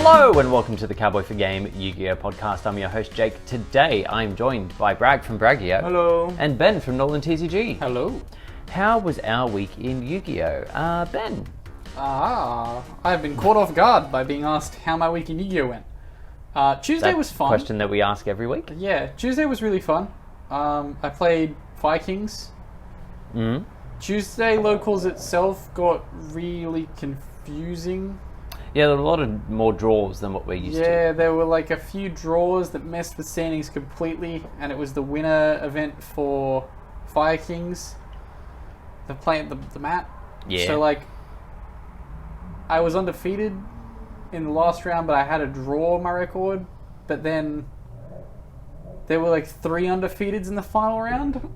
Hello and welcome to the Cowboy4Game Yu-Gi-Oh podcast. I'm your host Jake. Today I'm joined by Bragg from Braggio. Hello. And Ben from NolanTCG. Hello. How was our week in Yu-Gi-Oh? Ben? I've been caught off guard by being asked how my week in Yu-Gi-Oh went. Tuesday was fun. Question that we ask every week. Yeah, Tuesday was really fun. I played Vikings. Tuesday locals itself got really confusing. Yeah, there were a lot of more draws than what we're used to. Yeah, there were like a few draws that messed with standings completely, and it was the winner event for Vikings. The mat. Yeah. So like, I was undefeated in the last round, but I had a draw on my record. But then there were like 3 undefeateds in the final round.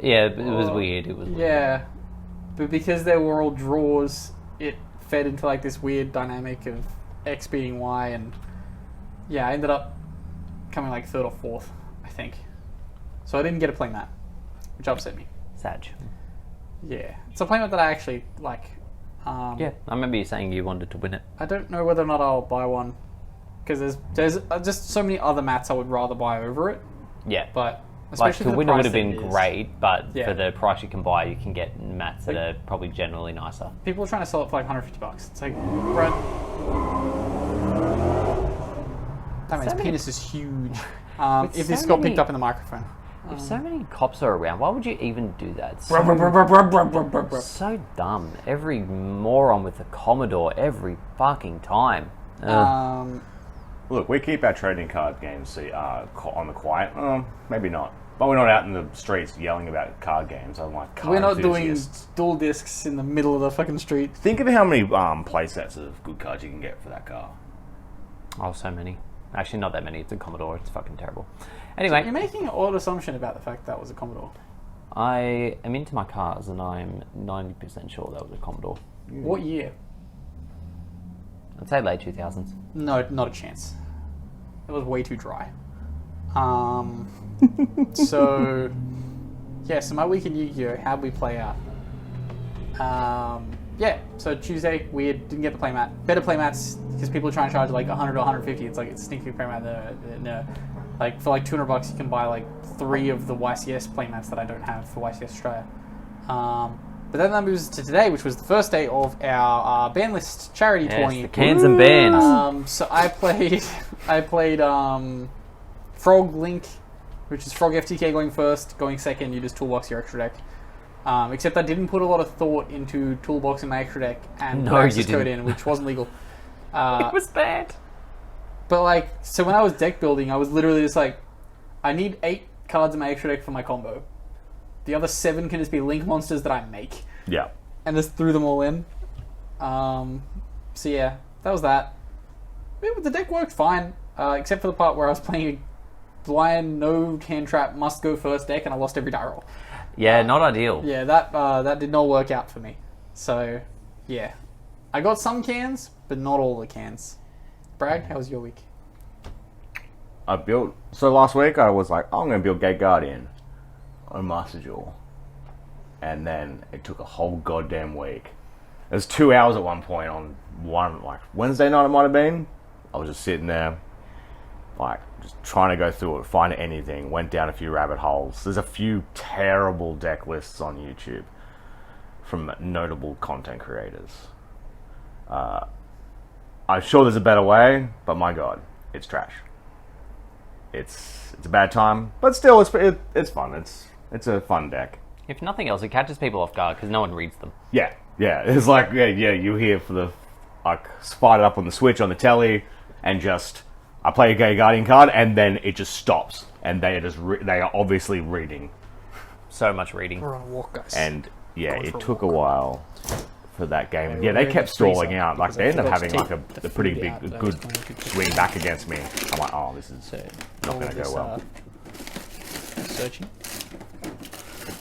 Yeah, it was weird. It was weird. Yeah, but because they were all draws, it fed into like this weird dynamic of X beating Y, and yeah, I ended up coming like 3rd or 4th, I think. So I didn't get a playmat, which upset me. Sag. Yeah, it's a playmat that I actually like. Yeah, I remember you saying you wanted to win it. I don't know whether or not I'll buy one, because there's just so many other mats I would rather buy over it. Yeah. But Like, especially the for winner would price have that been it is. great, but Yeah. for the price you can buy, you can get mats that Like- are probably generally nicer. People are trying to sell it for like $150. It's like, Brad, that man's penis is huge. With If so this got many- picked up in the microphone. If so many cops are around, why would you even do that? It's so dumb. Every moron with a Commodore every fucking time. Ugh. Look, we keep our trading card games on the quiet. Maybe not. But we're not out in the streets yelling about card games. I'm like, card We're not doing enthusiasts. dual discs in the middle of the fucking street. Think of how many play sets of good cards you can get for that car. Oh, so many. Actually, not that many. It's a Commodore. It's fucking terrible. Anyway, You're making an odd assumption about the fact that was a Commodore. I am into my cars, and I'm 90% sure that was a Commodore. What year? I'd say late 2000s. No, not a chance. It was way too dry. So, yeah, so my week in Yu-Gi-Oh! How'd we play out? Yeah, so Tuesday, weird, didn't get the playmat. Better playmats, because people are trying to charge like 100 or 150. It's like, it's sneaky playmat. No. Like, for like $200, you can buy like 3 of the YCS playmats that I don't have for YCS Australia. But then that moves to today, which was the first day of our ban list charity Yes, tourney. the cans and bands. So I played Frog Link, which is Frog FTK going first, going second. You just toolbox your extra deck. Except I didn't put a lot of thought into toolboxing my extra deck and No, put you access code didn't. in, which wasn't legal. It was bad. But like, so when I was deck building, I was literally just like, I need 8 cards in my extra deck for my combo. The other 7 can just be link monsters that I make. Yeah. And just threw them all in. So yeah, that was that. Yeah, but the deck worked fine, except for the part where I was playing a blind, no hand trap, must go first deck, and I lost every die roll. Yeah, not ideal. Yeah, that did not work out for me. So, yeah. I got some cans, but not all the cans. Bragg, how was your week? So last week I was like, I'm going to build Gate Guardian on Master Duel. And then it took a whole goddamn week. It was 2 hours at one point on Wednesday night it might have been. I was just sitting there, like, just trying to go through it, find anything. Went down a few rabbit holes. There's a few terrible deck lists on YouTube from notable content creators. I'm sure there's a better way, but my god, it's trash. It's a bad time, but still, it's fun. It's a fun deck. If nothing else, it catches people off guard because no one reads them. Yeah. It's like you hear for the fired it up on the Switch on the telly, and just I play a Gay Guardian card, and then it just stops, and they are obviously reading. So much reading. We're on a walk, guys. And yeah, Going for it a took a while for that game. They Yeah, were they very kept freezer stalling out. Like because they I ended up forgot having to like take a the pretty food big, out that I good was going to swing back against me. I'm like, oh, this is not going to go well. Searching.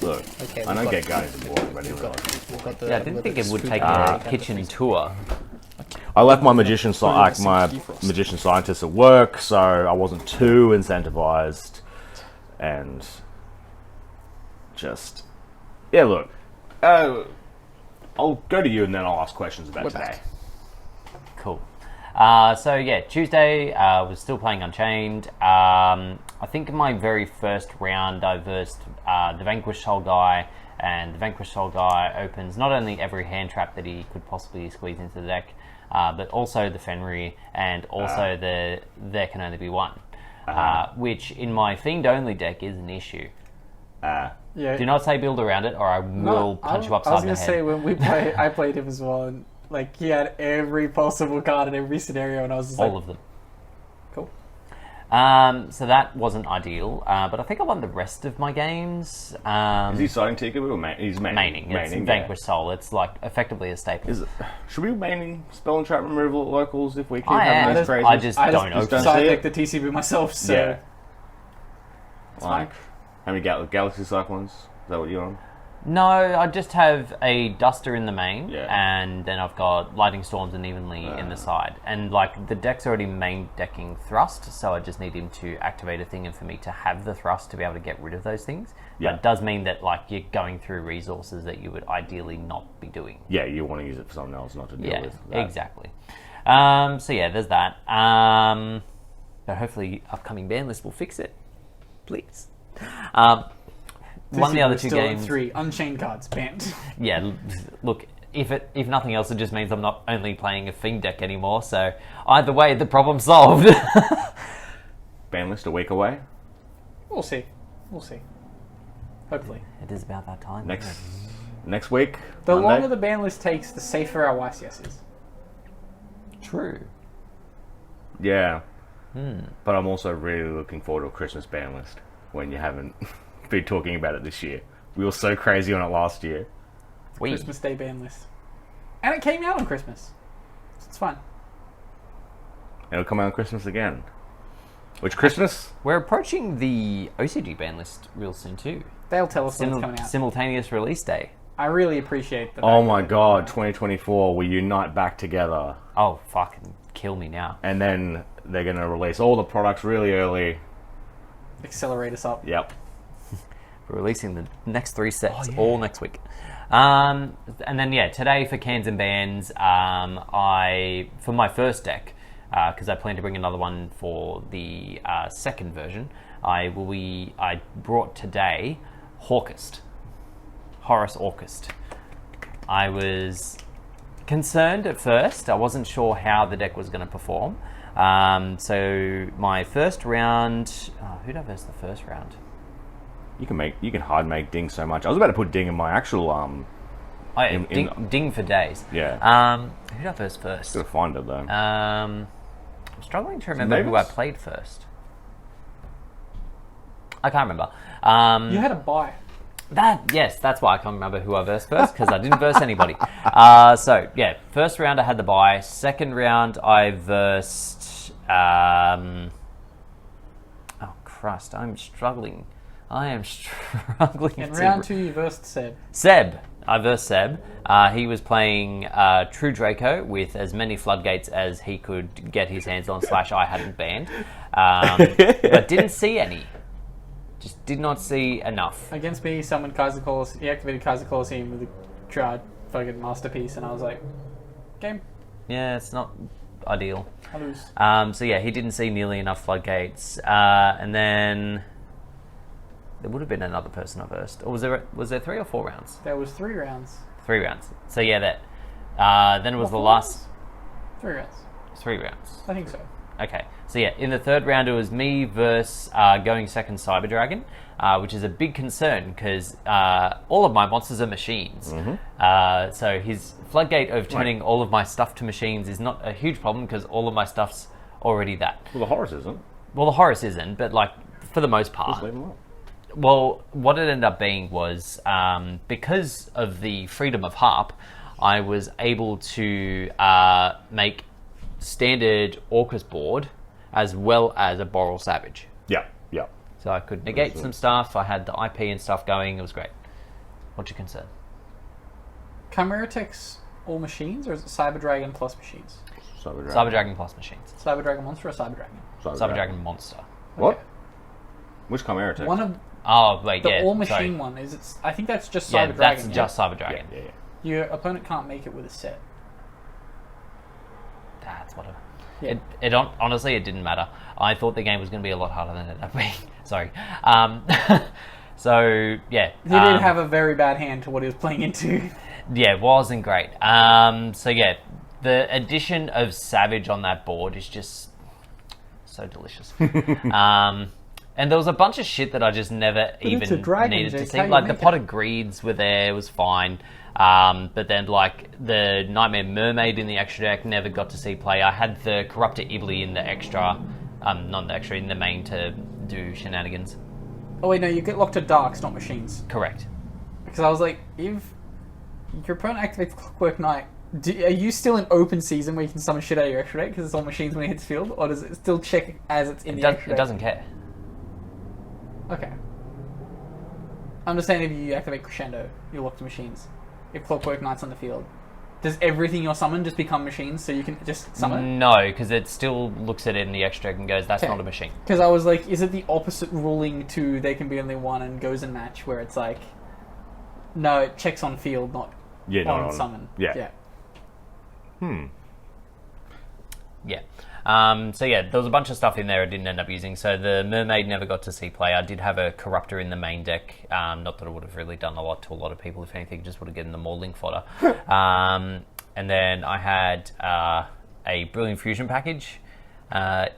Look, Okay, I know Gate Guardian's boring, but anyway. Yeah, I didn't think it would take a kitchen tour. I left my magician scientist at work, so I wasn't too incentivized, and just look, I'll go to you and then I'll ask questions about We're today. back. Cool. So yeah, Tuesday was still playing Unchained. I think in my very first round I versed the Vanquished Soul guy, and the Vanquished Soul guy opens not only every hand trap that he could possibly squeeze into the deck, but also the Fenrir, and also there can only be one, which in my Fiend only deck is an issue. Yeah. Do not say build around it, or I will punch you upside the head. I was gonna say when we play, I played him as well, and like he had every possible card in every scenario, and I was just all of them. Cool. So that wasn't ideal, but I think I won the rest of my games. Is he siding Tikaboo or he's maining? It's Vanquished Soul. It's like effectively a staple. Should we be maining spell and trap removal at locals if we keep I having am. these crazies? I just don't open side it. deck the TCB myself, so Yeah. it's fine. How many Galaxy Cyclones? Is that what you're on? No, I just have a Duster in the main, Yeah. and then I've got Lightning Storms and Evenly in the side. And like the deck's already main decking Thrust, so I just need him to activate a thing and for me to have the Thrust to be able to get rid of those things. Yeah. But it does mean that like you're going through resources that you would ideally not be doing. Yeah, you want to use it for something else, not to deal with that. Exactly. So yeah, there's that. But hopefully upcoming ban list will fix it. Please. Won the other two still games. 3 Unchained cards banned. Yeah, look, if nothing else, it just means I'm not only playing a Fiend deck anymore, so either way, the problem's solved. Ban list a week away. We'll see. Hopefully. It is about that time. Next week. The Monday. longer the ban list takes, the safer our YCS is. True. Yeah. But I'm also really looking forward to a Christmas ban list when you haven't been talking about it this year. We were so crazy on it last year. Christmas Day ban list. And it came out on Christmas. It's fun. It'll come out on Christmas again. Which Christmas? We're approaching the OCG ban list real soon too. They'll tell us when it's coming out. Simultaneous release day. I really appreciate that. Oh my god, 2024, we unite back together. Oh, fucking kill me now. And then they're going to release all the products really early. Accelerate us up. Yep. We're releasing the next 3 sets all next week. And then yeah, today for cans and bans, for my first deck, because I plan to bring another one for the second version, I brought today Horus Orchest. I was concerned at first. I wasn't sure how the deck was going to perform. So my first round, who did I verse the first round? You can hard make Ding so much. I was about to put Ding in my actual Ding for days. Yeah. Who did I verse first? Gotta find it though. I'm struggling to remember who I played first. I can't remember. You had a buy. That's why I can't remember who I versed first, because I didn't verse anybody. So yeah, first round I had the buy. Second round I versed. Oh Christ, I'm struggling. I am struggling. In round 2, you versed Seb. I versed Seb. He was playing True Draco with as many floodgates as he could get his hands on / I hadn't banned. But didn't see any. Just did not see enough. Against me, he summoned Kaiser Colosseum. He activated Kaiser Colosseum with a Triad fucking Masterpiece, and I was like, game. Yeah, it's not ideal. I lose. So yeah, he didn't see nearly enough floodgates. And then there would have been another person I versed. Or was there 3 or 4 rounds? There was 3 rounds. 3 rounds. So yeah, that. Then it was the last... 3 rounds. 3 rounds. I think so. Okay, so yeah, in the third round it was me versus going second Cyber Dragon, which is a big concern because all of my monsters are machines. So his floodgate of turning all of my stuff to machines is not a huge problem because all of my stuff's already that. Well, the Horus isn't. Well, the Horus isn't, but like for the most part. Just leave them up. Well, what it ended up being was because of the freedom of Harp, I was able to make standard Orcus board as well as a Boral Savage. Yeah. So I could negate some stuff. I had the IP and stuff going. It was great. What's your concern? Chimera Tech's all machines, or is it Cyber Dragon plus machines? Cyber Dragon plus machines. Cyber Dragon monster or Cyber Dragon? Cyber Dragon monster. What? Okay. Which Chimera Tech? One of Oh wait, the yeah. all machine sorry. one is. I think that's just Yeah, Cyber that's Dragon. just Cyber Dragon. Yeah. Your opponent can't make it with a set. That's what. Yeah. Honestly, it didn't matter. I thought the game was going to be a lot harder than it ended up being. Sorry. So, yeah. He did have a very bad hand to what he was playing into. Yeah, it wasn't great. So, yeah, the addition of Savage on that board is just so delicious. And there was a bunch of shit that I just never even needed to see. Like, the Pot of Greeds were there, it was fine. But then, like, the Nightmare Mermaid in the extra deck never got to see play. I had the Corruptor Ibly in the extra, not the extra, in the main to do shenanigans. Oh wait, no, you get locked to darks, not machines. Correct. Because I was like, if your opponent activates Clockwork Knight, are you still in open season where you can summon shit out of your extra deck because it's all machines when it hits field, or does it still check as it's in the extra deck? It doesn't care. Okay. I'm just saying if you activate Crescendo, you're locked to machines. If Clockwork Knight's on the field, does everything you're summoned just become machines so you can just summon it? No, because it still looks at it in the extra deck and goes, that's not a machine. Because I was like, is it the opposite ruling to they can be only one and goes in match, where it's like, no, it checks on field, not on summon. Yeah. Yeah. So yeah, there was a bunch of stuff in there I didn't end up using. So the Mermaid never got to see play. I did have a Corruptor in the main deck. Not that it would have really done a lot to a lot of people. If anything, just would have given them more link fodder. And then I had a Brilliant Fusion package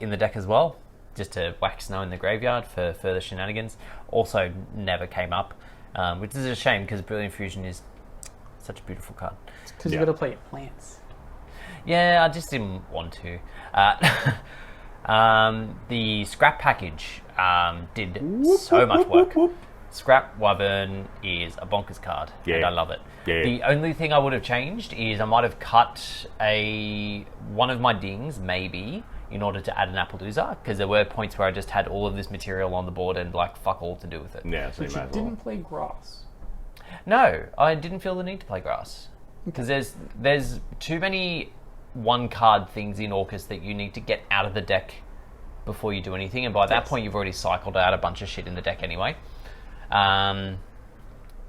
in the deck as well, just to whack Snow in the graveyard for further shenanigans. Also never came up, which is a shame because Brilliant Fusion is such a beautiful card. Because you got to play plants. Yeah, I just didn't want to. The scrap package did so much work. Scrap Wyvern is a bonkers card, and I love it. Yeah. The only thing I would have changed is I might have cut one of my dings, maybe, in order to add an Appaloosa, because there were points where I just had all of this material on the board and like fuck all to do with it. Yeah, so But you didn't play grass. No, I didn't feel the need to play grass. Because there's too many one-card things in Orcus that you need to get out of the deck before you do anything, and by that point you've already cycled out a bunch of shit in the deck anyway. But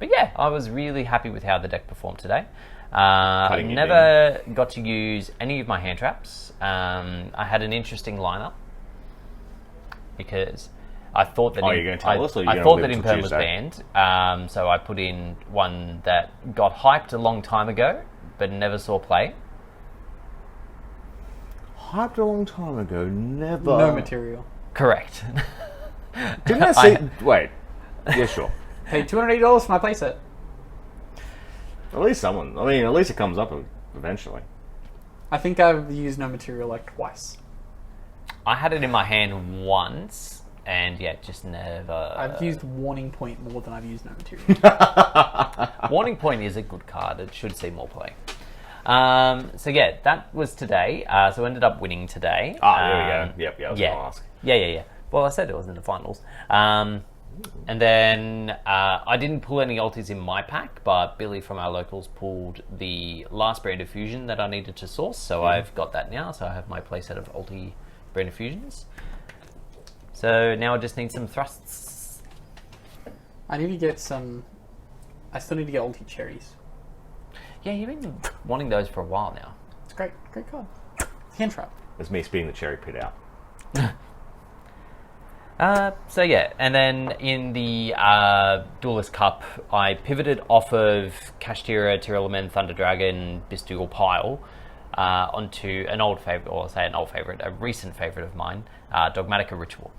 yeah, I was really happy with how the deck performed today. I never got to use any of my hand traps. I had an interesting lineup because I thought that you're going to tell us, or you're I going thought to that leave it Imperm till was Tuesday? banned, so I put in one that got hyped a long time ago, but never saw play. Hyped a long time ago, never. No material. Correct. Didn't I see? Wait. Yeah, sure. Paid $280 for my playset. At least someone. I mean, at least it comes up eventually. I think I've used no material like twice. I had it in my hand once, and yeah, just never. I've used Warning Point more than I've used no material. Warning Point is a good card. It should see more play. So yeah, that was today. So I ended up winning today. There we go. Yep, I was going to ask. Yeah. Well, I said it was in the finals. And then I didn't pull any ultis in my pack, but Billy from our locals pulled the last brand of fusion that I needed to source, so I've got that now. So I have my playset of ulti brand of fusions. So now I just need some thrusts. I need to get some. I still need to get ulti cherries. Yeah, you've been wanting those for a while now. It's great card. Hand trap. It's me spitting the cherry pit out. So yeah, and then in the Duelist Cup, I pivoted off of Kashtira, Tearlament, Thunder Dragon, Bistugal Pile onto an old favorite, or say an old favorite, a recent favorite of mine, Dogmatica Ritual.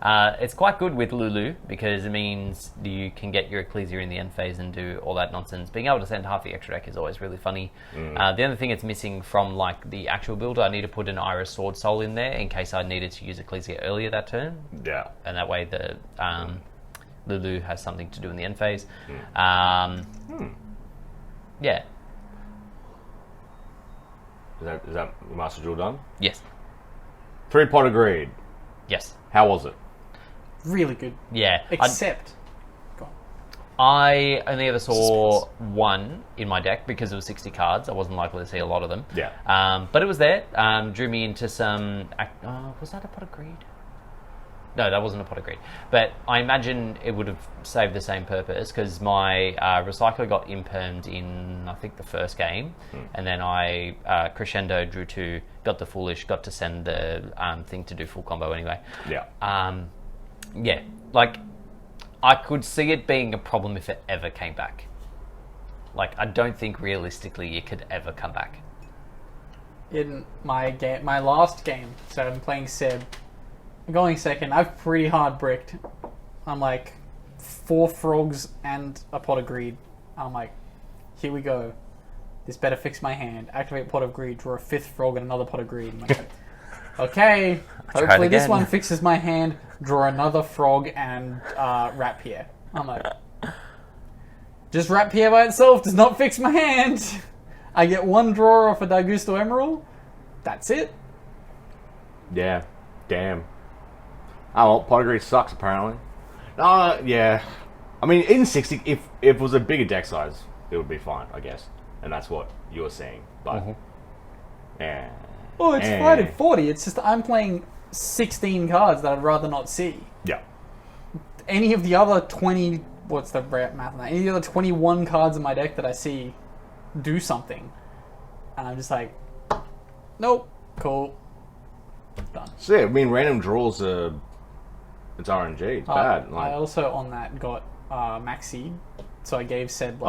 It's quite good with Lulu because it means you can get your Ecclesia in the end phase and do all that nonsense. Being able to send half the extra deck is always really funny. The other thing it's missing from like the actual build, I need to put an Iris Sword Soul in there in case I needed to use Ecclesia earlier that turn. Yeah. And that way the Lulu has something to do in the end phase. Yeah. Is that Master Jewel done? Yes. 3-pot agreed. Yes. How was it? Really good. Yeah. Except. Go on. I only ever saw one in my deck because it was 60 cards. I wasn't likely to see a lot of them. Yeah. But it was there. Drew me into some... was that a pot of greed? No, that wasn't a pot of greed. But I imagine it would have served the same purpose because my recycler got impermed in, I think, the first game. And then I crescendo, drew 2, got the foolish, got to send the thing to do full combo anyway. Yeah. Yeah, like, I could see it being a problem if it ever came back. Like, I don't think realistically it could ever come back. In my last game, so I'm playing Seb. I'm going second. I've pretty hard bricked. I'm like 4 frogs and a pot of greed. I'm like, here we go. This better fix my hand. Activate pot of greed. Draw a 5th frog and another pot of greed. I'm like, okay. Hopefully this one fixes my hand. Draw another frog and rapier. I'm like, just rapier by itself does not fix my hand. I get 1 draw off a Dagusto Emerald. That's it. Yeah. Damn. Oh, well, pot of greed sucks, apparently. Yeah. I mean, in 60, if it was a bigger deck size, it would be fine, I guess. And that's what you're saying. But, yeah. Well, it's fine at 40. It's just I'm playing 16 cards that I'd rather not see. Yeah. Any of the other 20... What's the math on that? Any of the other 21 cards in my deck that I see do something. And I'm just like, nope, cool. Done. So, yeah, I mean, random draws are... It's RNG. It's bad. I also, on that, got Max Seed. So I gave Seb,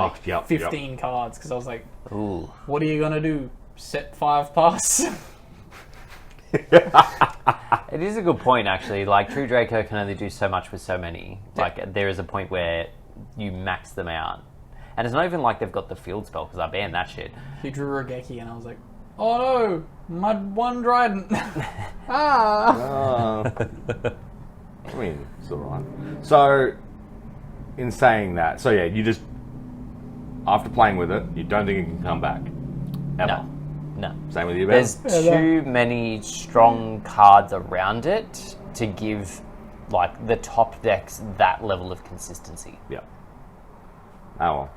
15 cards, because I was like, ooh, what are you going to do? Set 5 pass? It is a good point, actually. Like, True Draco can only do so much with so many. Like, there is a point where you max them out. And it's not even like they've got the field spell, because I banned that shit. He drew Regeki, and I was like, oh no, Mud 1 Dryden. Ah! I mean, it's alright. So, in saying that, so yeah, you just, after playing with it, you don't think it can come back? Ever? No. Same with you, Ben? There's too many strong cards around it to give, like, the top decks that level of consistency. Yeah. Oh well.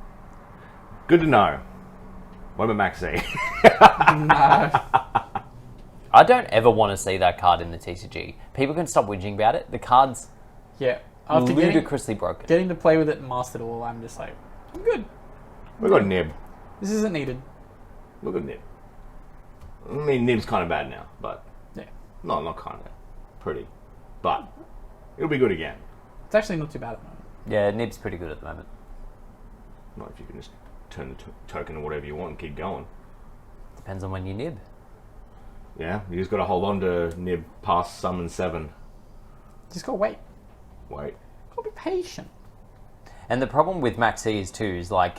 Good to know. What about Maxi? No. I don't ever want to see that card in the TCG. People can stop whinging about it. The card's after ludicrously broken. Getting to play with it and master it all, I'm just like, I'm good. We've got Nib. This isn't needed. We've got Nib. I mean, Nib's kind of bad now, but... Yeah. No, not kind of. Pretty. But, it'll be good again. It's actually not too bad at the moment. Yeah, Nib's pretty good at the moment. Not if you can just turn the token or whatever you want and keep going. Depends on when you nib. Yeah, you just got to hold on to Nib past summon 7. Just gotta wait. Wait. Gotta be patient. And the problem with Maxi is like,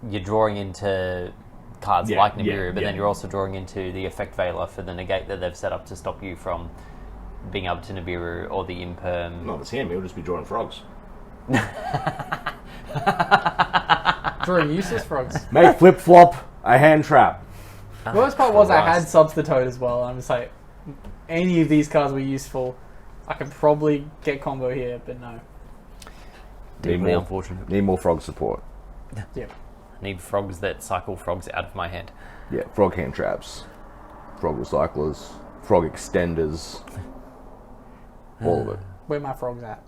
you're drawing into cards like Nibiru, but then you're also drawing into the Effect Veiler for the negate that they've set up to stop you from being able to Nibiru or the Imperm. Not this hand, he'll just be drawing frogs. Drawing useless frogs. Make flip-flop a hand trap. The worst part was I had Substitute as well. I'm just like, any of these cards were useful. I could probably get combo here, but no. Deeply unfortunate. Need more frog support. Yep. I need frogs that cycle frogs out of my hand. Yeah, frog hand traps, frog recyclers, frog extenders, all of it. Where my frogs at?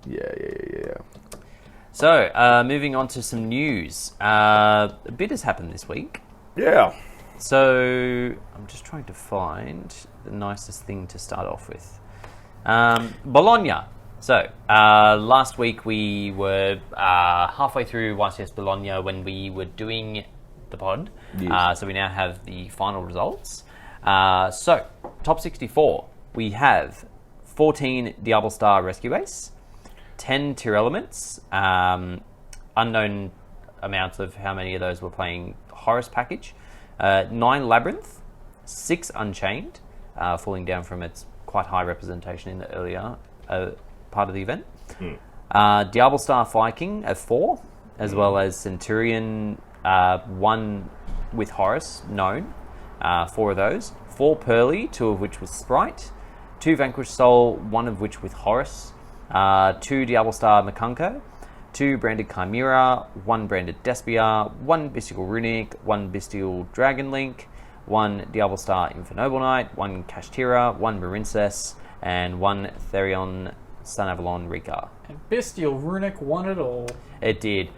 Yeah. So, moving on to some news. A bit has happened this week. Yeah. So, I'm just trying to find the nicest thing to start off with. Bologna. So, last week we were halfway through YCS Bologna when we were doing the pod. Yes. So we now have the final results. So, top 64, we have 14 Diablo Star Rescue Ace, 10 Tier Elements, unknown amounts of how many of those were playing Horus package, 9 Labyrinth, 6 Unchained, falling down from its quite high representation in the earlier part of the event. Diablo Star Viking at 4, as well as Centurion, 1 with Horus, known, 4 of those. 4 Pearly, 2 of which was Sprite. 2 Vanquished Soul, 1 of which with Horus. 2 Diablo Star Makunko. 2 Branded Chimera. 1 Branded Despia. 1 Bestial Runic. 1 Bestial Dragon Link. 1 Diablo Star Infernoble Knight. 1 Kashtira. 1 Marincess. And 1 Therion Sun Avalon Rika. And Bestial Runic won it all. It did.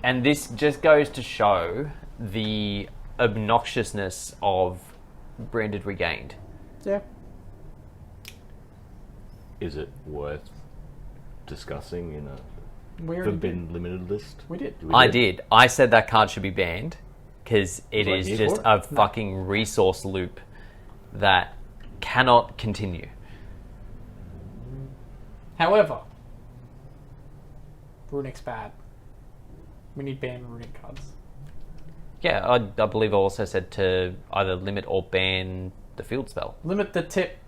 And this just goes to show the obnoxiousness of Branded Regained. Yeah. Is it worth discussing in a We already forbidden limited list? We did. I did. I said that card should be banned because it Was I is here just for it? a fucking resource loop that cannot continue. However, Runic's bad. We need banned Runic cards. Yeah, I believe I also said to either limit or ban the field spell. Limit the tip.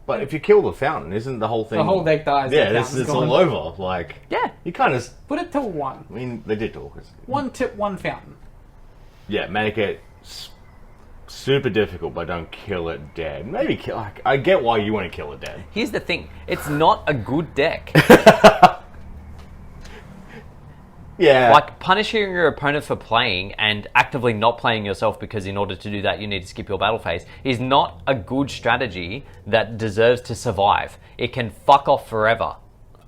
But if you kill the fountain, isn't the whole thing... The whole deck dies. Yeah, the it's fountain's all gone. over. Like, Yeah. you kind of... Put it to 1. I mean, they did talk. One tip, one fountain. Yeah, make it super difficult, but don't kill it dead. Maybe kill... Like, I get why you want to kill it dead. Here's the thing. It's not a good deck. Yeah. Like, punishing your opponent for playing and actively not playing yourself because in order to do that you need to skip your battle phase is not a good strategy that deserves to survive. It can fuck off forever.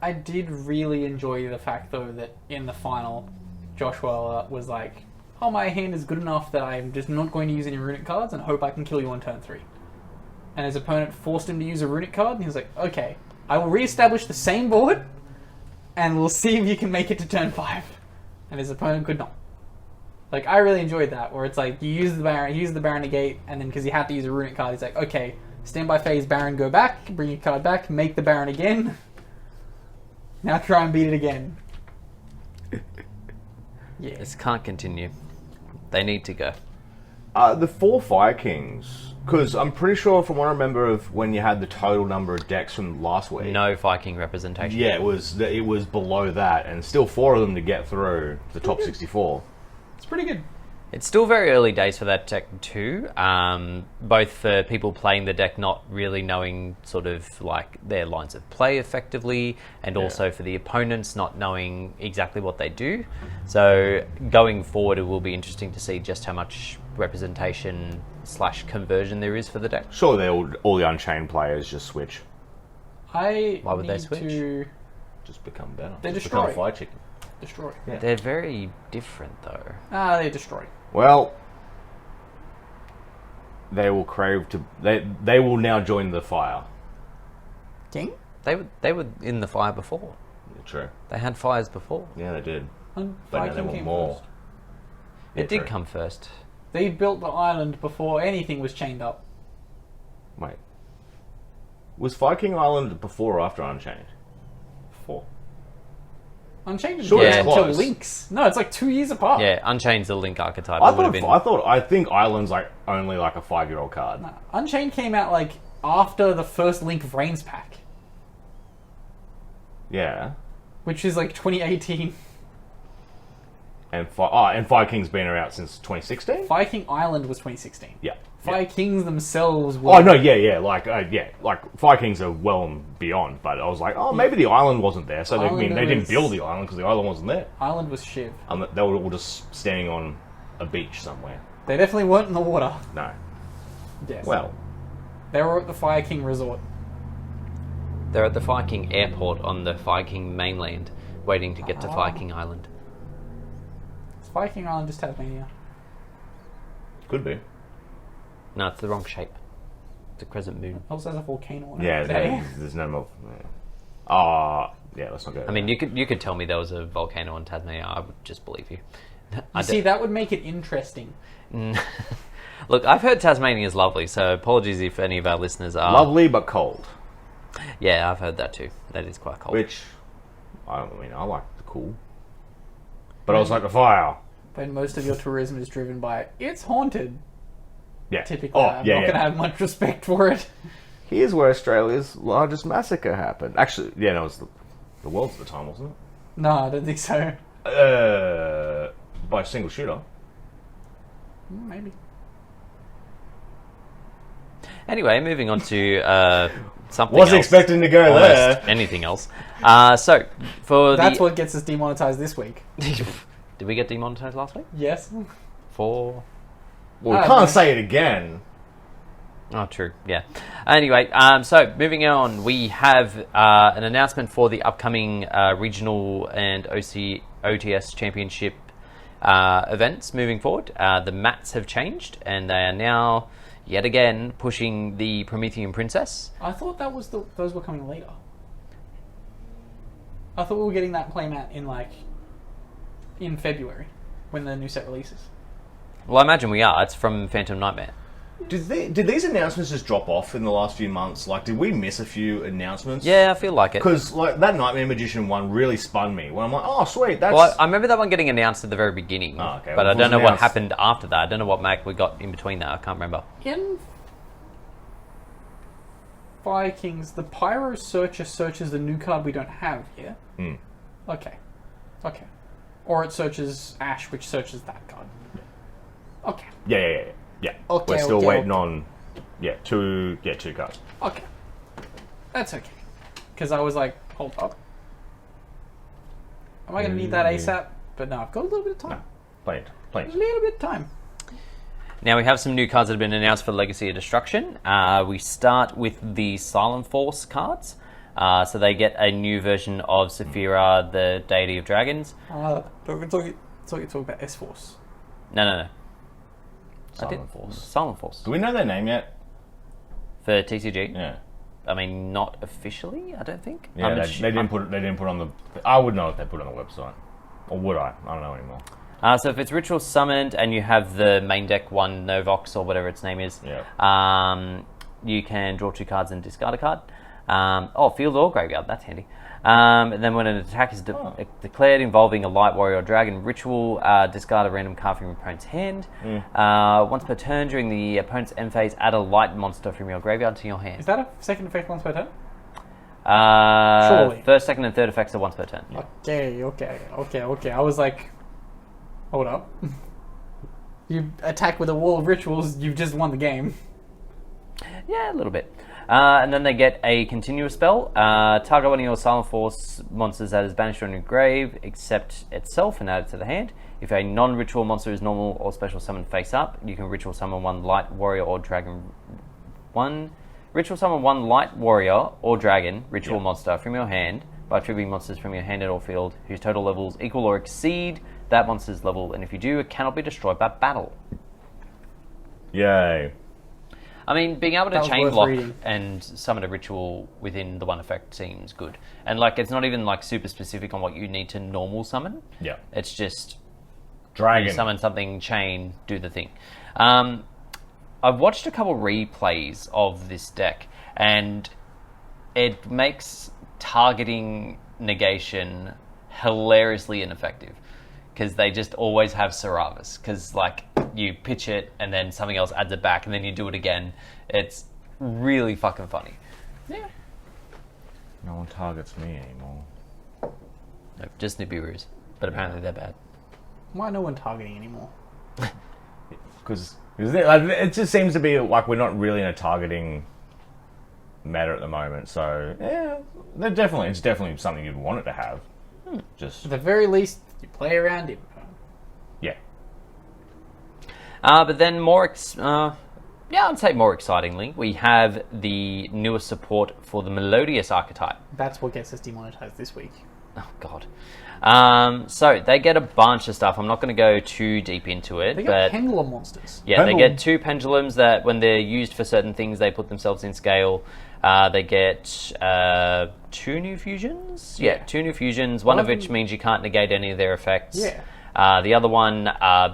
I did really enjoy the fact, though, that in the final, Joshua was like, oh, my hand is good enough that I'm just not going to use any Runic cards and hope I can kill you on turn 3. And his opponent forced him to use a Runic card, and he was like, okay, I will re-establish the same board, and we'll see if you can make it to turn 5. And his opponent could not. Like, I really enjoyed that, where it's like, you use the Baron negate, and then because he had to use a Runic card, he's like, okay, standby phase, Baron, go back, bring your card back, make the Baron again. Now try and beat it again. Yeah. This can't continue. They need to go. The 4 Fire Kings, because I'm pretty sure from what I remember of when you had the total number of decks from last week. No Viking representation. Yeah, it was below that, and still 4 of them to get through the top 64. It's pretty good. It's still very early days for that deck too. Both for people playing the deck not really knowing sort of like their lines of play effectively, and also for the opponents not knowing exactly what they do. So going forward, it will be interesting to see just how much representation / conversion there is for the deck. Sure, all the Unchained players just switch. Why would they need switch? to Just become better. They just destroy. become Fire Chicken. destroy. Yeah. They're very different though. They destroy. Well, they will crave to... They will now join the fire. King? They were in the fire before. True. They had fires before. Yeah, they did. And But now Viking they want came more. first. It did true. come first. They built the island before anything was chained up. Wait. Was Viking Island before or after Unchained? Before. Unchained Sure, didn't it's until close. Links. No, it's like 2 years apart. Yeah, Unchained's the Link archetype. I It would have been. I think Island's like only like a 5-year-old card. No, Unchained came out like after the first Link Vrains pack, Yeah. which is like 2018. And Fire King's been around since 2016? Viking Island was 2016. Yeah. Fire Kings themselves were... Oh no, like Fire Kings are well and beyond. But I was like, oh, maybe the island wasn't there, so they Island didn't was- build the island because the island wasn't there. Island was Shiv. They were all just standing on a beach somewhere. They definitely weren't in the water. No. Yes. Well, They were at the Fire King Resort. They're at the Viking airport on the Viking mainland, waiting to get to Viking Island. Is Fire King Island just Tasmania? could be. No, it's the wrong shape. It's a crescent moon. It also has a volcano on it. Yeah, today. there's no more. Yeah, let's not go. I mean, you could tell me there was a volcano on Tasmania. I would just believe you. You see, that would make it interesting. Look, I've heard Tasmania is lovely, so apologies if any of our listeners are. Lovely but cold. Yeah, I've heard that too. That is quite cold. Which, I like the cool. But I was like the fire. When most of your tourism is driven by, it's haunted. Yeah. Typically, I'm not going to have much respect for it. Here's where Australia's largest massacre happened. Actually, yeah, no, it was the world's at the time, wasn't No, I don't think so. it? By a single shooter. Maybe. Anyway, moving on to something Wasn't else. expecting to go Almost there. anything else. So, for That's the... what gets us demonetized this week. Did we get demonetized last week? Yes. For... Well, we Oh, can't no. say it again. Oh, true. Yeah. Anyway, so moving on, we have an announcement for the upcoming regional and OTS championship events moving forward. The mats have changed, and they are now yet again pushing the Promethean Princess. I thought those were coming later. I thought we were getting that playmat in February when the new set releases. Well, I imagine we are. It's from Phantom Nightmare. Did these announcements just drop off in the last few months? Like, did we miss a few announcements? Yeah, I feel like it. Because like that Nightmare Magician one really spun me. When I'm like, oh sweet, that's. Well, I remember that one getting announced at the very beginning. Oh, okay. But Well, I it don't know was what announced- happened after that. I don't know what Mac we got in between that. I can't remember. In Vikings, the Pyro Searcher searches the new card we don't have here. Okay. Or it searches Ash, which searches that card. Okay. Yeah. Okay, We're still okay, waiting okay. on two cards. Okay. That's okay. Because I was like, hold up. Am I going to need that ASAP? But no, I've got a little bit of time. Plenty. A little bit of time. Now we have some new cards that have been announced for Legacy of Destruction. We start with the Silent Force cards. So they get a new version of Saphira, the Deity of Dragons. Don't talk about S-Force. No. Silent Force. Silent Force. Do we know their name yet? For TCG? Yeah. I mean, not officially, I don't think. Yeah, they didn't put on the. I would know if they put it on the website, or would I? I don't know anymore. So if it's Ritual Summoned and you have the main deck one Novox or whatever its name is, you can draw 2 cards and discard a card. Field or graveyard, that's handy. And then when an attack is declared involving a Light Warrior or Dragon ritual, discard a random card from your opponent's hand. Once per turn during the opponent's end phase, add a light monster from your graveyard to your hand. Is that a second effect once per turn? Surely. First, second, and third effects are once per turn. Okay. I was like, hold up. You attack with a wall of rituals, you've just won the game. Yeah, a little bit. And then they get a continuous spell. Target one of your Silent Force monsters that is banished from your grave, except itself, and add it to the hand. If a non-ritual monster is normal or special summoned face up, you can ritual summon one Light Warrior or Dragon. Ritual summon one Light Warrior or Dragon ritual monster from your hand by triggering monsters from your hand or field whose total levels equal or exceed that monster's level, and if you do, it cannot be destroyed by battle. Yay. I mean, being able to was chain worth block reading. and summon a ritual within the one effect seems good. And it's not even super specific on what you need to normal summon. Yeah. It's just Dragon. you summon something, chain, do the thing. I've watched a couple replays of this deck, and it makes targeting negation hilariously ineffective. Because they just always have Saravis. Because, you pitch it, and then something else adds it back, and then you do it again. It's really fucking funny. Yeah. No one targets me anymore. No, just Nibiru's. But apparently they're bad. Why no one targeting anymore? Because it just seems to be like we're not really in a targeting meta at the moment. So, yeah, it's definitely something you'd want it to have. Just At the very least, you play around him. yeah. But then I'd say more excitingly, we have the newest support for the Melodious archetype. That's what gets us demonetized this week. Oh, God. So they get a bunch of stuff. I'm not going to go too deep into it. They but got pendulum monsters. yeah, they get 2 pendulums that when they're used for certain things, they put themselves in scale. They get 2 new fusions. Yeah, 2 new fusions, one of which means you can't negate any of their effects. Yeah. The other one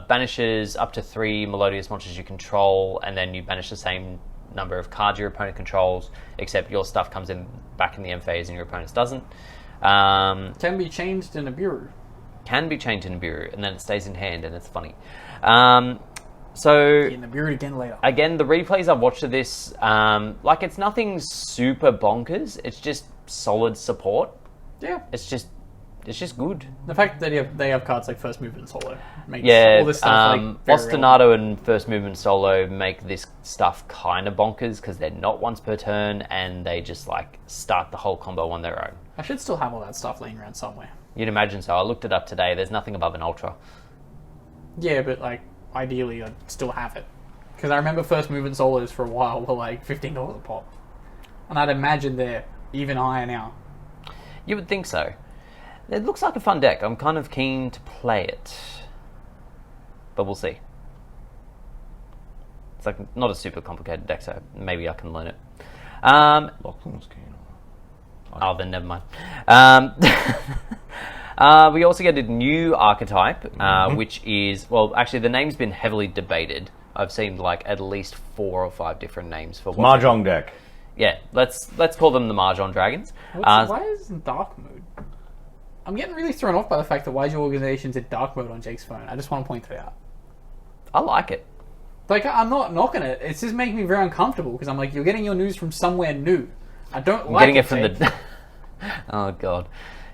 banishes up to 3 Melodious monsters you control, and then you banish the same number of cards your opponent controls, except your stuff comes back in the end phase and your opponent's doesn't. Can be changed in a bureau. Can be changed in a bureau, and then it stays in hand, and it's funny. So In the bureau again later. again, the replays I've watched of this, it's nothing super bonkers. It's just solid support. Yeah. It's just good. The fact that they have cards like First Movement Solo makes Yeah, all this stuff very Ostinato and First Movement Solo make this stuff kind of bonkers because they're not once per turn, and they just start the whole combo on their own. I should still have all that stuff laying around somewhere. You'd imagine so. I looked it up today. There's nothing above an Ultra. Yeah, but ideally I'd still have it. Because I remember first movement solos for a while were like $15 a pop. And I'd imagine they're even higher now. You would think so. It looks like a fun deck. I'm kind of keen to play it. But we'll see. It's like not a super complicated deck, so maybe I can learn it. Lachlan's keen. Oh, then never mind. We also get a new archetype, which is, well, actually the name's been heavily debated. I've seen like at least 4 or 5 different names for what Mahjong deck. Yeah, let's call them the Mahjong Dragons. Why is this in dark mode? I'm getting really thrown off by the fact that why is your organization's in dark mode on Jake's phone? I just want to point that out. I like it. Like, I'm not knocking it. It's just making me very uncomfortable because I'm like, you're getting your news from somewhere new. I don't like getting it it from Jake. the... Oh, God.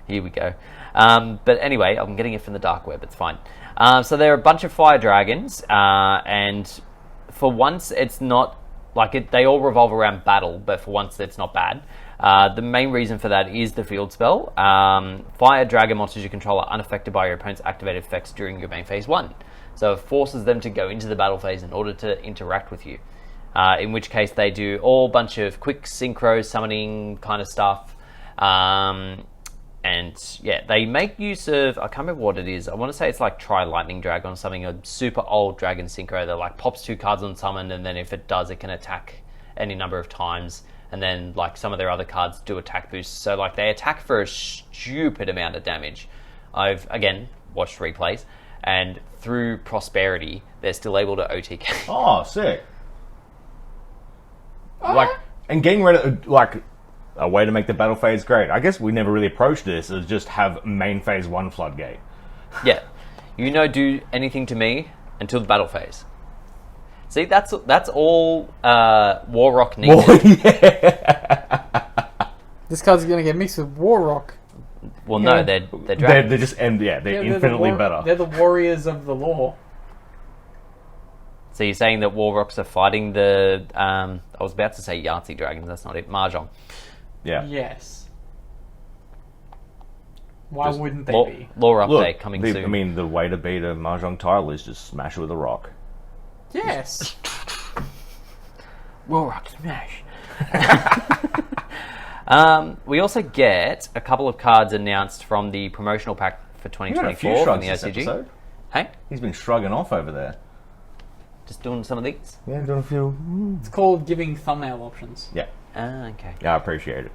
Here we go. But anyway, I'm getting it from the dark web. It's fine. So there are a bunch of fire dragons, and for once, it's not... Like, they all revolve around battle, but for once, it's not bad. The main reason for that is the field spell. Fire dragon monsters you control are unaffected by your opponent's activated effects during your main phase 1. So it forces them to go into the battle phase in order to interact with you. In which case they do all bunch of quick synchro summoning kind of stuff. And yeah, they make use of, I can't remember what it is. I want to say it's like Tri Lightning Dragon or something, a super old dragon synchro that like pops 2 cards on summon, and then if it does, it can attack any number of times. And then like some of their other cards do attack boosts. So like they attack for a stupid amount of damage. I've, again, watched replays. And through prosperity, they're still able to OTK. Oh, sick. Like, and getting rid of, like, a way to make the battle phase great. I guess we never really approached this as just have main phase 1 floodgate. Yeah. You know, do anything to me until the battle phase. See, that's all War Rock needs. This card's going to get mixed with War Rock. Well, no, they're dragons. They're just, they're infinitely better. They're the warriors of the law. So you're saying that War Rocks are fighting the... I was about to say Yahtzee dragons, that's not it. Mahjong. Yeah. Yes. Why Just wouldn't they be? Lore update coming soon. I mean, the way to beat a Mahjong title is just smash it with a rock. Yes. War Rock smash. We also get a couple of cards announced from the promotional pack for 2024 from the OCG. Hey? He's been shrugging off over there. Just doing some of these? Yeah, doing a few... It's called giving thumbnail options. Yeah. Okay. Yeah, I appreciate it.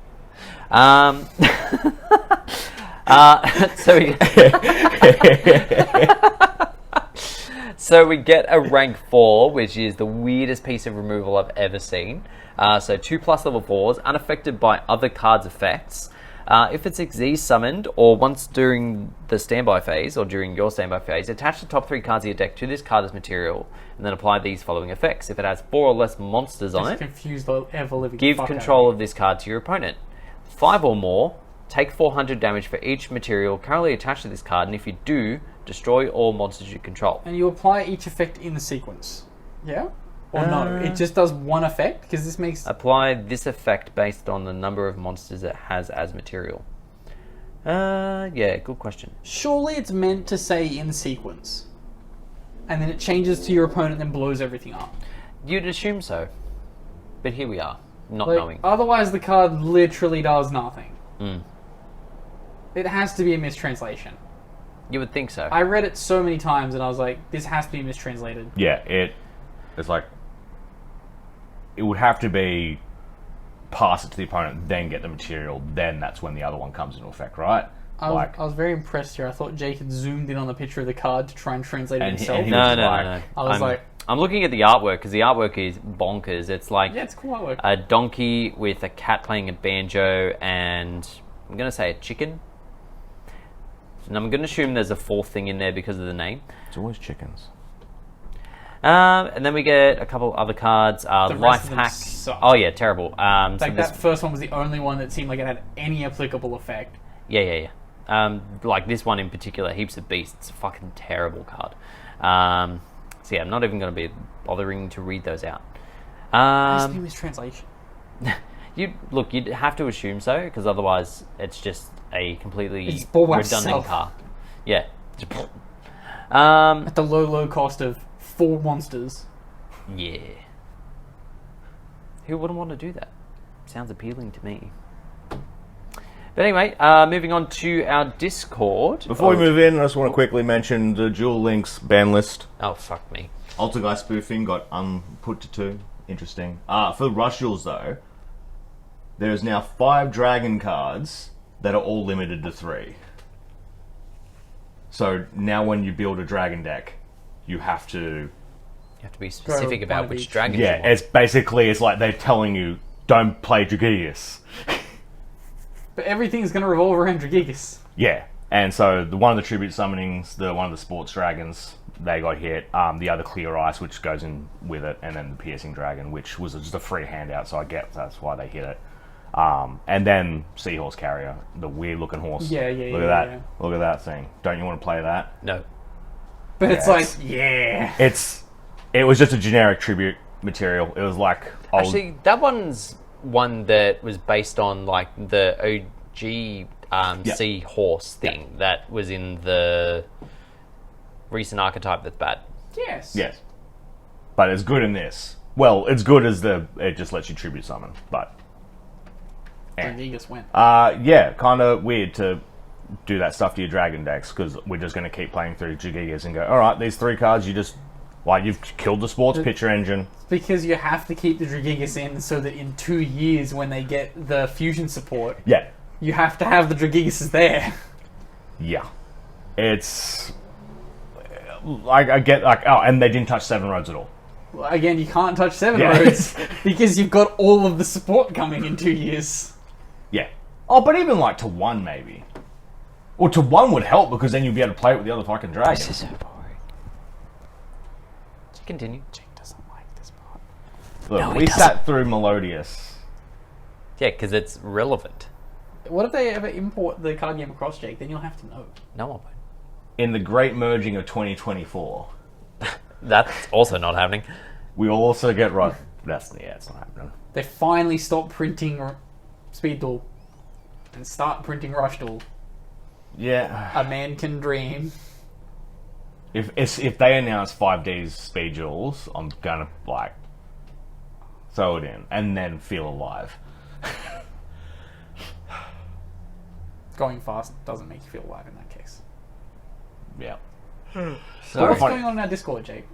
So we get a rank 4, which is the weirdest piece of removal I've ever seen. So 2+ level 4s, unaffected by other cards' effects. If it's Xyz summoned, or once during the standby phase, or during your standby phase, attach the top 3 cards of your deck to this card as material, and then apply these following effects. If it has 4 or less monsters on it, confuse the ever-living give fuck control out of this card to your opponent. 5 or more, take 400 damage for each material currently attached to this card, and if you do, destroy all monsters you control. And you apply each effect in the sequence. Yeah? Or no? It just does one effect? Because this makes... Apply this effect based on the number of monsters it has as material. Yeah, good question. Surely it's meant to say in sequence. And then it changes to your opponent and blows everything up. You'd assume so. But here we are, not Like, knowing. otherwise the card literally does nothing. Mm. It has to be a mistranslation. You would think so. I read it so many times and I was like, this has to be mistranslated. Yeah, it's like... It would have to be... Pass it to the opponent, then get the material, then that's when the other one comes into effect, right? I was very impressed here. I thought Jake had zoomed in on the picture of the card to try and translate it himself. No. I was like... I'm looking at the artwork, because the artwork is bonkers. It's like... Yeah, it's cool artwork. A donkey with a cat playing a banjo, and... I'm going to say a chicken. And I'm going to assume there's a 4th thing in there because of the name. It's always chickens. And then we get a couple other cards. Life hack. Suck. Oh yeah, terrible. Like so that first one was the only one that seemed like it had any applicable effect. Yeah. Like this one in particular, Heaps of Beasts. It's a fucking terrible card. So yeah, I'm not even going to be bothering to read those out. It has to be mistranslation. You'd have to assume so, because otherwise it's just a completely redundant redundant card. Yeah. At the low cost of 4 monsters. Yeah. Who wouldn't want to do that? Sounds appealing to me. But anyway, moving on to our Discord. Before we move in, I just want to quickly mention the Duel Links ban list. Oh, fuck me. Altergeist spoofing got put to 2. Interesting. For Rush Duels, though, there's now 5 dragon cards that are all limited to 3. So now when you build a dragon deck, you have to... You have to be specific about which dragon Yeah, you want. it's like they're telling you, don't play Dragigas. But everything's going to revolve around Dragigas. Yeah, and so one of the tribute summonings, one of the sports dragons, they got hit. The other Clear Ice, which goes in with it, and then the Piercing Dragon, which was just a free handout, so I get that's why they hit it. And then Seahorse Carrier, the weird looking horse. Yeah. Look at that. Look at that thing. Don't you want to play that? No. But it's like, yeah. It was just a generic tribute material. It was like old... Actually, that one's one that was based on like the OG Seahorse thing that was in the recent archetype that's bad. Yes. Yes. But it's good in this. Well, it's good as it just lets you tribute summon, but... Dragigas went. Yeah, kind of weird to do that stuff to your dragon decks, because we're just going to keep playing through Dragigas and go, alright, these 3 cards, you just... Like, you've killed the sports pitcher engine. It's because you have to keep the Dragigas in so that in 2 years, when they get the fusion support, Yeah. you have to have the Dragigas there. Yeah. It's... Like, I get, like, oh, and they didn't touch 7 roads at all. Again, you can't touch 7 roads because you've got all of the support coming in 2 years. Yeah. Oh, but even, like, to 1, maybe. Or to 1 would help, because then you'd be able to play it with the other fucking dragons. This is so boring. Continue. Jake doesn't like this part. Look, No, he we doesn't. sat through Melodious. Yeah, because it's relevant. What if they ever import the card game across, Jake? Then you'll have to know. No one would. In the great merging of 2024, That's also not happening. we will also get right. It's not happening. They finally stop printing Speed Duel and start printing Rush Duel. Yeah. A man can dream. If they announce 5Ds speed duels, I'm gonna like throw it in and then feel alive. Going fast doesn't make you feel alive in that case. Yeah. So what's going on in our Discord, Jake?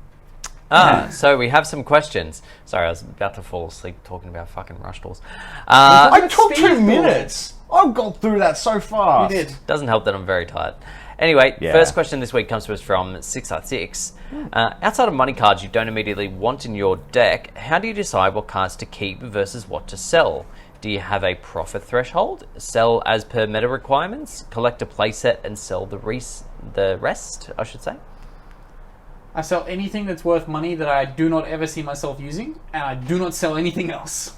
So we have some questions. Sorry, I was about to fall asleep talking about fucking Rush Duels. I took Speed 2 duel. minutes. I got through that so fast. You did. Doesn't help that I'm very tired. Anyway, Yeah. first question this week comes to us from 666. Outside of money cards you don't immediately want in your deck, how do you decide what cards to keep versus what to sell? Do you have a profit threshold? Sell as per meta requirements? Collect a playset and sell the rest, I should say? I sell anything that's worth money that I do not ever see myself using, and I do not sell anything else.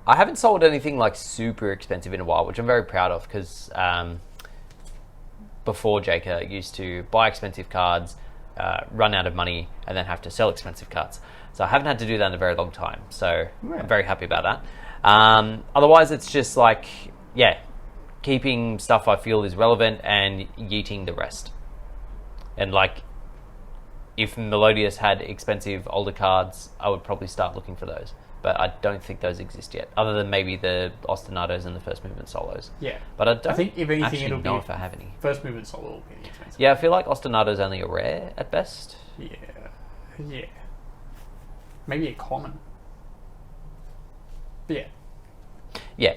I haven't sold anything like super expensive in a while, which I'm very proud of, because before Jake used to buy expensive cards, run out of money, and then have to sell expensive cards. So I haven't had to do that in a very long time. So I'm very happy about that. Otherwise, it's just like, keeping stuff I feel is relevant and yeeting the rest. And like, if Melodious had expensive older cards, I would probably start looking for those. But I don't think those exist yet, other than maybe the Ostinatos and the First Movement Solos. Yeah. But I don't think if anything, actually it'll know be if I have any. First movement solo will be expensive. Yeah, I feel like Ostinato's only a rare at best. Yeah. Maybe a common. But yeah. Yeah.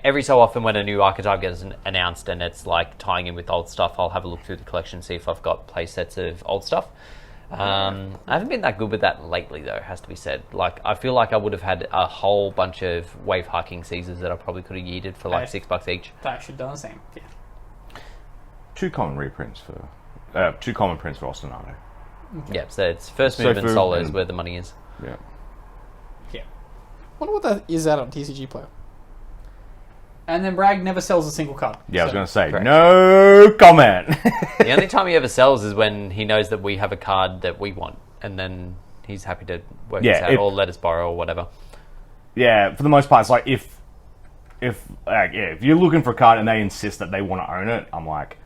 Every so often when a new archetype gets announced and it's like tying in with old stuff, I'll have a look through the collection, see if I've got play sets of old stuff. I haven't been that good with that lately, though, has to be said. Like, I feel like I would have had a whole bunch of wave hacking Caesars that I probably could have yeeted for like $6 each. I should have done the same. Yeah. 2 common reprints for 2 common prints for Ostinato. Okay. Yeah, so it's first movement solos where the money is. Yeah. Wonder what that is out on TCG Player. And then Bragg never sells a single card. Yeah, I was going to say, correct. no comment. The only time he ever sells is when he knows that we have a card that we want, and then he's happy to work this out or let us borrow or whatever. Yeah, for the most part, it's like if you're looking for a card and they insist that they want to own it, I'm like,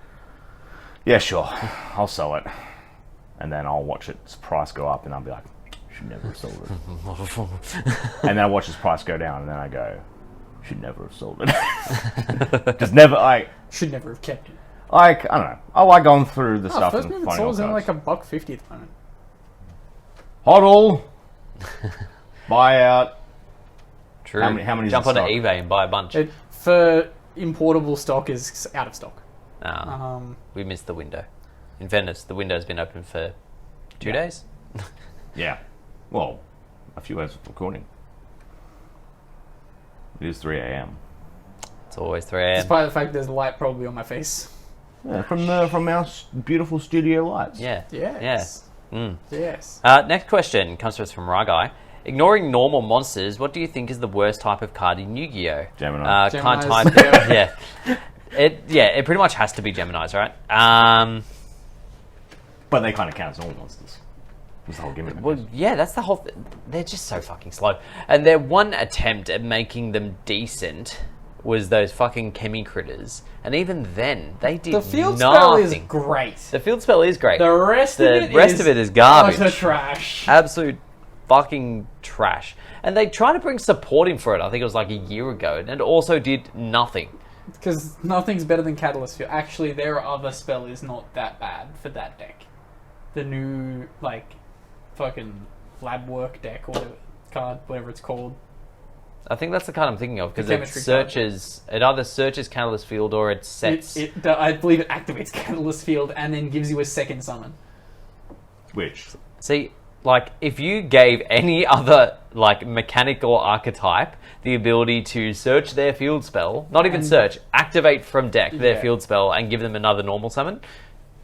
yeah, sure, I'll sell it. and then I'll watch its price go up, and I'll be like, should never have sold it. And then I watch its price go down, and then I go, should never have sold it. Just never, Should never have kept it. I don't know. I like going through the stuff First and move finding sold is all in kinds. like $1.50 at the moment. Hodl. Buyout. True. How many is Jump in onto stock? eBay and buy a bunch. For importable stock is out of stock. We missed the window. In fairness, the window's been open for 2 days. Yeah. Well, a few hours of recording. It is 3 a.m. It's always 3 a.m. Despite the fact there's light probably on my face. Yeah, from our beautiful studio lights. Yeah. Yes. Yeah. Yes. Next question comes to us from Ragai. Ignoring normal monsters, what do you think is the worst type of card in Yu-Gi-Oh? Gemini. Kind Geminis, type. Yeah. It pretty much has to be Geminis, right? But they kind of count as normal monsters. That's the whole gimmick. Well, yeah, that's the whole. They're just so fucking slow. And their one attempt at making them decent was those fucking chemi critters, and even then they did The field nothing. spell is great. The field spell is great. The rest of it is garbage. utter trash. Absolute fucking trash. And they tried to bring support in for it. I think it was like a year ago, and it also did nothing. Because nothing's better than Catalyst Field. Actually, their other spell is not that bad for that deck. The new, like, fucking lab work deck or whatever, card, whatever it's called. I think that's the card I'm thinking of because it chemistry card. searches. It either searches Catalyst Field or it sets. I believe it activates Catalyst Field and then gives you a second summon. Which? See, like, if you gave any other, like, mechanical archetype the ability to search their field spell, not even search, activate from deck their field spell and give them another normal summon,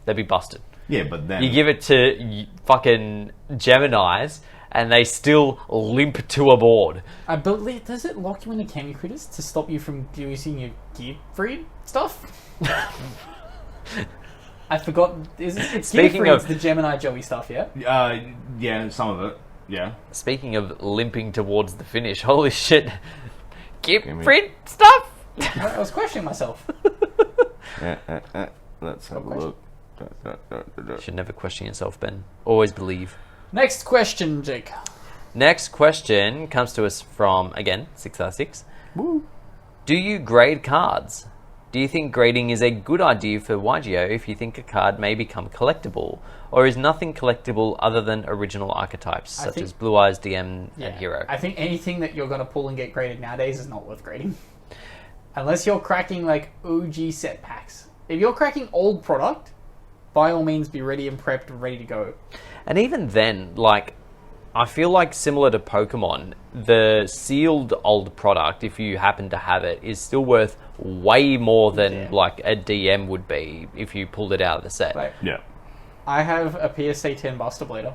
they'd be busted. Yeah, but then... You give it to fucking Geminis and they still limp to a board. I believe, does it lock you into Chemi Critters to stop you from using your Gear Freed stuff? I forgot. It's Speaking Gear of- Freed's the Gemini Joey stuff, yeah? yeah, some of it. Yeah. Speaking of limping towards the finish, holy shit. Give me- print stuff! I was questioning myself. Let's have a question. look. You should never question yourself, Ben. Always believe. Next question, Jake. Next question comes to us from, again, 6R6. Do you grade cards? Do you think grading is a good idea for YGO if you think a card may become collectible? Or is nothing collectible other than original archetypes, such as Blue Eyes, DM, and Hero? I think anything that you're going to pull and get graded nowadays is not worth grading. Unless you're cracking, like, OG set packs. If you're cracking old product, by all means be ready and prepped and ready to go. And even then, like, I feel like similar to Pokemon, the sealed old product, if you happen to have it, is still worth way more than like a DM would be if you pulled it out of the set. Like, Yeah. I have a PSA 10 Buster Blader.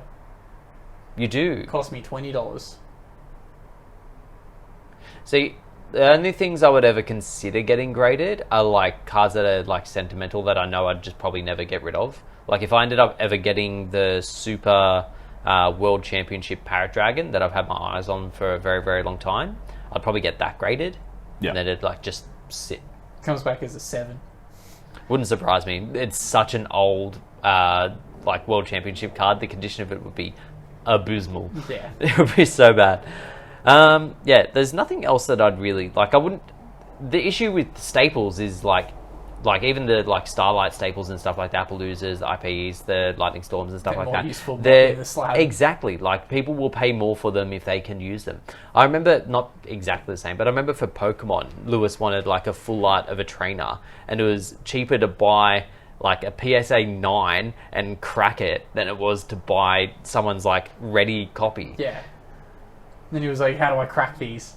You do. It cost me $20. See, the only things I would ever consider getting graded are like cards that are like sentimental that I know I'd just probably never get rid of. Like if I ended up ever getting the Super World Championship Parrot Dragon that I've had my eyes on for a very, very long time, I'd probably get that graded. Yeah. And then it'd like just sit. Comes back as a 7. Wouldn't surprise me. It's such an old like World Championship card. The condition of it would be abysmal. Yeah. It would be so bad. Yeah, there's nothing else that I'd really like. I wouldn't. The issue with staples is like even the like Starlight staples and stuff like the Appaloozas, the IPs, the Lightning Storms and stuff They're like more that. useful They're than the slab. exactly like people will pay more for them if they can use them. I remember not exactly the same, but I remember for Pokemon, Lewis wanted like a full art of a trainer, and it was cheaper to buy like a PSA 9 and crack it than it was to buy someone's like ready copy. Yeah. Then he was like, how do I crack these?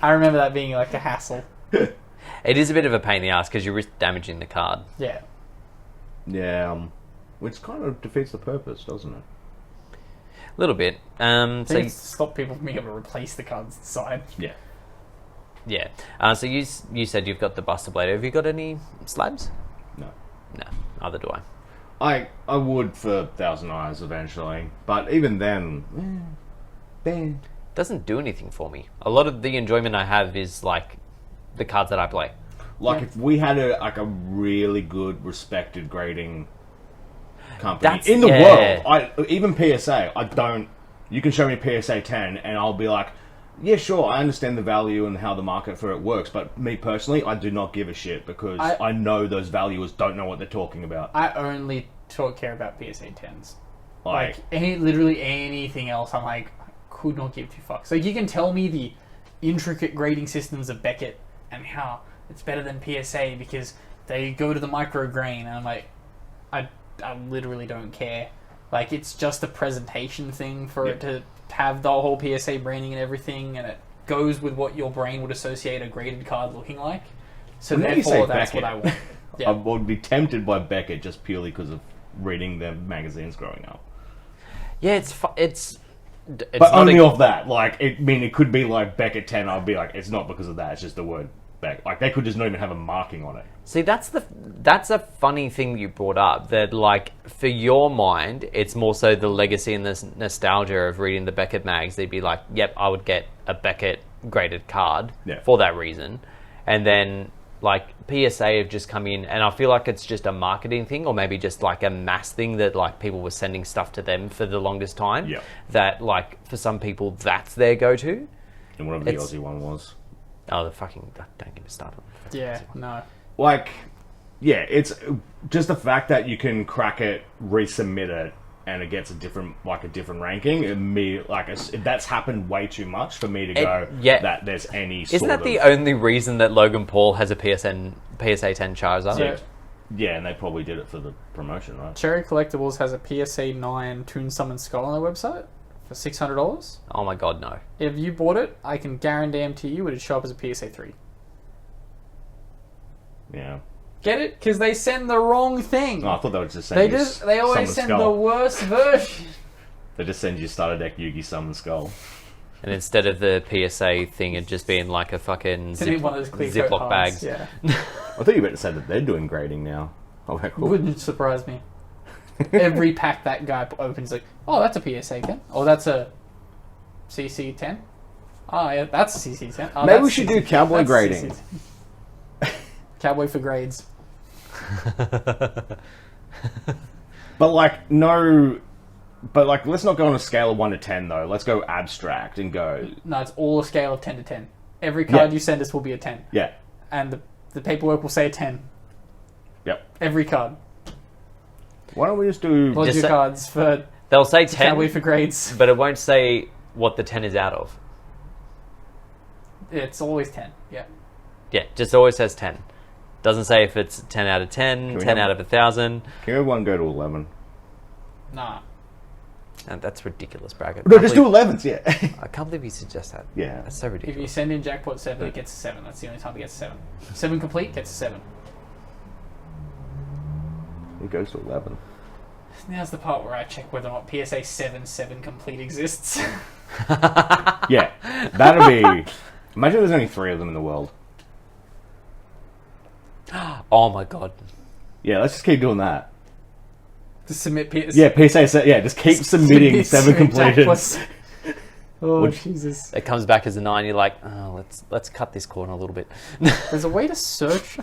I remember that being like a hassle. It is a bit of a pain in the ass because you risk damaging the card. Yeah. Yeah, which kind of defeats the purpose, doesn't it? A little bit. I So think it's to stop people from being able to replace the cards inside. Yeah. yeah. So you said you've got the Buster Blade. Have you got any slabs? No. No, neither do I. I would for Thousand Eyes eventually, but even then, Doesn't do anything for me. A lot of the enjoyment I have is like the cards that I play. like if we had a really good respected grading company in the world. Even PSA, I don't. You can show me PSA 10, and I'll be like, yeah, sure, I understand the value and how the market for it works, but me personally, I do not give a shit because I know those valuers don't know what they're talking about. I only care about PSA 10s. Like literally anything else, I'm like, I could not give two fucks. Like, you can tell me the intricate grading systems of Beckett and how it's better than PSA because they go to the micro grain, and I'm like, I literally don't care. Like, it's just a presentation thing for it to have the whole PSA branding and everything, and it goes with what your brain would associate a graded card looking like. So therefore, that's Beckett, what I want. Yeah. I would be tempted by Beckett just purely because of reading their magazines growing up. Yeah, it's but only off that. Like, it could be like Beckett 10. I'd be like, it's not because of that. It's just the word Beck. Like, they could just not even have a marking on it. See, that's a funny thing you brought up. That, like, for your mind, it's more so the legacy and the nostalgia of reading the Beckett mags. They'd be like, yep, I would get a Beckett graded card for that reason. And then, like, PSA have just come in, and I feel like it's just a marketing thing, or maybe just like a mass thing that, like, people were sending stuff to them for the longest time. Yeah. That, like, for some people, that's their go-to. And whatever the Aussie one was. Oh, the fucking... Don't get me started. Yeah, no. Like, yeah, it's just the fact that you can crack it, resubmit it, and it gets a different ranking. That's happened way too much for me to go that there's any sort of... Isn't that the only reason that Logan Paul has a PSA 10 Charizard? Yeah, and they probably did it for the promotion, right? Cherry Collectibles has a PSA 9 Toon Summon Skull on their website for $600. Oh my god, no. If you bought it, I can guarantee you it would show up as a PSA 3. Yeah. Get it? Because they send the wrong thing. Oh, I thought they would just send They always send the worst version. They just send you starter deck Yugi Summon Skull. And instead of the PSA thing, it just being like a fucking one of those Ziploc bags. Yeah. I thought you were about to say that they're doing grading now. Oh, cool. Wouldn't surprise me. Every pack that guy opens, like, oh, that's a PSA 10. Oh, that's a CC 10. Oh, yeah, that's a CC 10. Oh, maybe we should do cowboy grading. Cowboy for grades. But like, no... But like, let's not go on a scale of 1 to 10 though. Let's go abstract and go... No, it's all a scale of 10 to 10. Every card you send us will be a 10. Yeah. And the paperwork will say a 10. Yep. Every card. Why don't we just do... Pleasure cards for... They'll say 10, Cowboy for grades. but it won't say what the 10 is out of. It's always 10, yeah. Yeah, just always says 10. Doesn't say if it's 10 out of 10, 10 out of 1,000. Can everyone go to 11? Nah. And that's ridiculous, bracket. No, just do 11s, yeah. I can't believe you suggest that. Yeah. That's so ridiculous. If you send in Jackpot 7, it gets a 7. That's the only time it gets a 7. 7 complete gets a 7. It goes to 11. Now's the part where I check whether or not PSA 7 complete exists. Yeah. That'll be... Imagine there's only 3 of them in the world. Oh my god. Yeah, let's just keep doing that. To submit PSA... Yeah, PSA... Yeah, just keep submitting 7 completed. Oh, Jesus. It comes back as a 9, you're like, oh, let's cut this corner a little bit. There's a way to search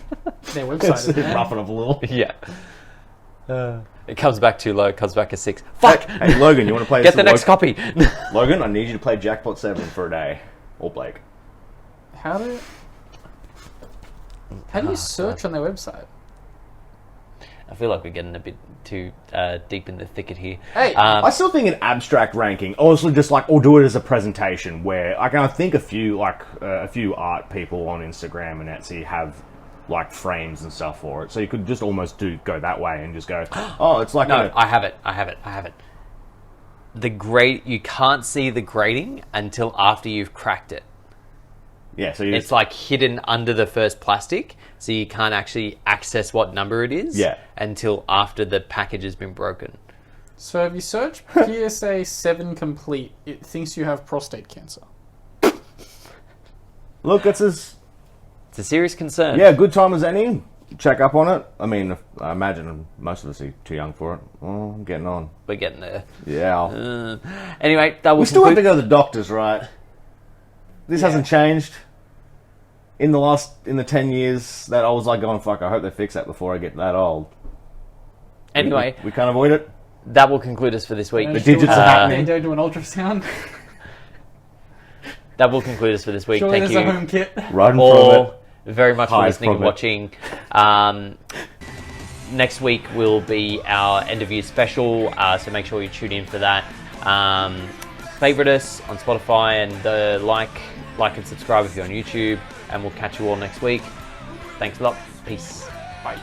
their website, isn't there? Rough it up a little. Yeah. It comes back too low, it comes back as 6. Fuck! Hey, Logan, you want to play Get the next copy! Logan, I need you to play Jackpot 7 for a day. Or Blake. How do you search on their website? I feel like we're getting a bit too deep in the thicket here. Hey, I still think an abstract ranking, honestly, just like, or do it as a presentation where I think a few art people on Instagram and Etsy have like frames and stuff for it, so you could just almost go that way and just go, oh, it's like no, I have it. You can't see the grading until after you've cracked it. Yeah, so it's like hidden under the first plastic, so you can't actually access what number it is until after the package has been broken. So if you search PSA 7 complete, it thinks you have prostate cancer. Look, it's a serious concern. Yeah, good time as any. Check up on it. I mean, I imagine most of us are too young for it. Oh, I'm getting on. We're getting there. Yeah. Anyway, that was... We still have to go to the doctors, right? This hasn't changed in the 10 years that I was like going, fuck, I hope they fix that before I get that old. Anyway, we can't avoid it. that will conclude us for this week. The digits are happening. Don't do an ultrasound. That will conclude us for this week. Surely Thank there's you a home kit. Run from all it. very much for Hide listening and from it. watching. Next week will be our end of year special, so make sure you tune in for that. Favorite us on Spotify and like and subscribe if you're on YouTube, and we'll catch you all next week. Thanks a lot. Peace. Bye.